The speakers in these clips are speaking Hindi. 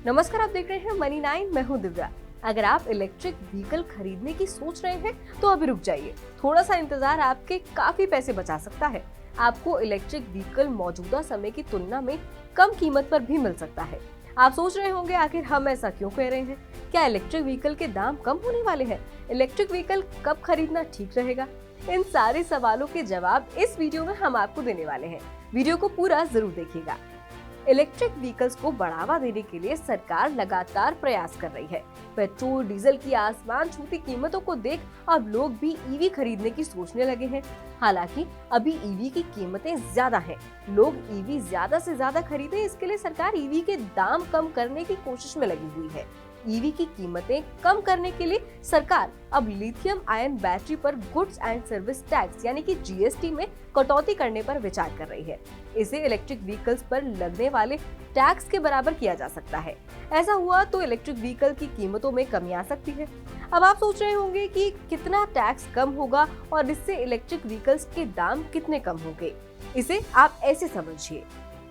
नमस्कार, आप देख रहे हैं मनी 9। मैं हूं दिव्या। अगर आप इलेक्ट्रिक व्हीकल खरीदने की सोच रहे हैं तो अभी रुक जाइए। थोड़ा सा इंतजार आपके काफी पैसे बचा सकता है। आपको इलेक्ट्रिक व्हीकल मौजूदा समय की तुलना में कम कीमत पर भी मिल सकता है। आप सोच रहे होंगे आखिर हम ऐसा क्यों कह रहे हैं? क्या इलेक्ट्रिक व्हीकल के दाम कम होने वाले हैं? इलेक्ट्रिक व्हीकल कब खरीदना ठीक रहेगा? इन सारे सवालों के जवाब इस वीडियो में हम आपको देने वाले हैं। वीडियो को पूरा जरूर देखिएगा। इलेक्ट्रिक व्हीकल्स को बढ़ावा देने के लिए सरकार लगातार प्रयास कर रही है। पेट्रोल डीजल की आसमान छूती कीमतों को देख अब लोग भी ईवी खरीदने की सोचने लगे हैं। हालांकि अभी ईवी की कीमतें ज्यादा हैं। लोग ईवी ज्यादा से ज्यादा खरीदें, इसके लिए सरकार ईवी के दाम कम करने की कोशिश में लगी हुई है। ईवी की कीमतें कम करने के लिए सरकार अब लिथियम आयन बैटरी पर गुड्स एंड सर्विस टैक्स यानी कि जीएसटी में कटौती करने पर विचार कर रही है। इसे इलेक्ट्रिक व्हीकल्स पर लगने वाले टैक्स के बराबर किया जा सकता है। ऐसा हुआ तो इलेक्ट्रिक व्हीकल की कीमतों में कमी आ सकती है। अब आप सोच रहे होंगे कि कितना टैक्स कम होगा और इससे इलेक्ट्रिक व्हीकल्स के दाम कितने कम होंगे। इसे आप ऐसे समझिए,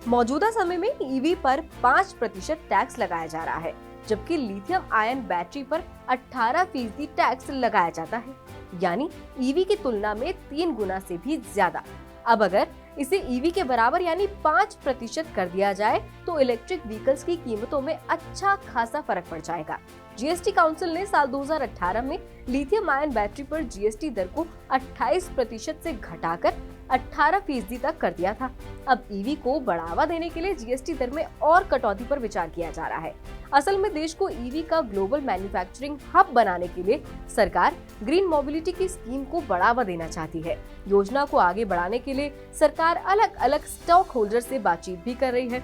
मौजूदा समय में ईवी पर 5% टैक्स लगाया जा रहा है, जबकि लिथियम आयन बैटरी पर 18% टैक्स लगाया जाता है, यानी ईवी की तुलना में 3 गुना से भी ज्यादा। अब अगर इसे ईवी के बराबर यानी 5% कर दिया जाए तो इलेक्ट्रिक व्हीकल्स की कीमतों में अच्छा खासा फर्क पड़ जाएगा। जीएसटी काउंसिल ने साल 2018 में लिथियम आयन बैटरी पर जीएसटी दर को 28% से घटाकर 18% तक कर दिया था। अब ईवी को बढ़ावा देने के लिए जीएसटी दर में और कटौती पर विचार किया जा रहा है। असल में देश को ईवी का ग्लोबल मैन्युफैक्चरिंग हब बनाने के लिए सरकार ग्रीन मोबिलिटी की स्कीम को बढ़ावा देना चाहती है। योजना को आगे बढ़ाने के लिए सरकार अलग अलग स्टॉक होल्डर से बातचीत भी कर रही है।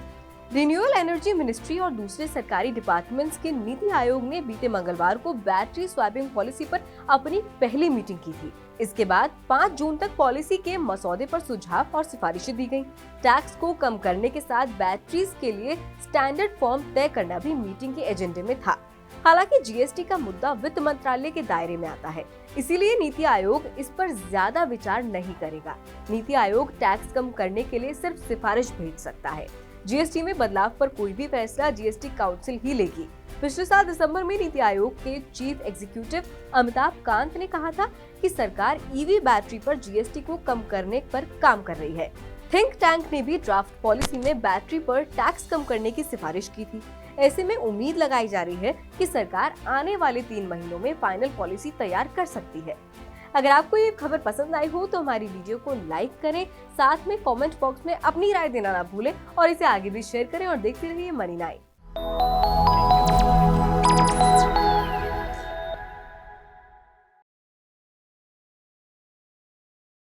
रिन्यूएबल एनर्जी मिनिस्ट्री और दूसरे सरकारी डिपार्टमेंट्स के नीति आयोग ने बीते मंगलवार को बैटरी स्वैपिंग पॉलिसी पर अपनी पहली मीटिंग की थी। इसके बाद 5 जून तक पॉलिसी के मसौदे पर सुझाव और सिफारिशें दी गईं। टैक्स को कम करने के साथ बैटरीज के लिए स्टैंडर्ड फॉर्म तय करना भी मीटिंग के एजेंडे में था। हालांकि जीएसटी का मुद्दा वित्त मंत्रालय के दायरे में आता है, इसीलिए नीति आयोग इस पर ज्यादा विचार नहीं करेगा। नीति आयोग टैक्स कम करने के लिए सिर्फ सिफारिश भेज सकता है। जीएसटी में बदलाव पर कोई भी फैसला जीएसटी काउंसिल ही लेगी। पिछले साल दिसंबर में नीति आयोग के चीफ एग्जीक्यूटिव अमिताभ कांत ने कहा था कि सरकार ईवी बैटरी पर जीएसटी को कम करने पर काम कर रही है। थिंक टैंक ने भी ड्राफ्ट पॉलिसी में बैटरी पर टैक्स कम करने की सिफारिश की थी। ऐसे में उम्मीद लगाई जा रही है कि सरकार आने वाले 3 महीनों में फाइनल पॉलिसी तैयार कर सकती है। अगर आपको ये खबर पसंद आई हो तो हमारी वीडियो को लाइक करें, साथ में कमेंट बॉक्स में अपनी राय देना ना भूलें और इसे आगे भी शेयर करें और देखते रहिए मनी 9।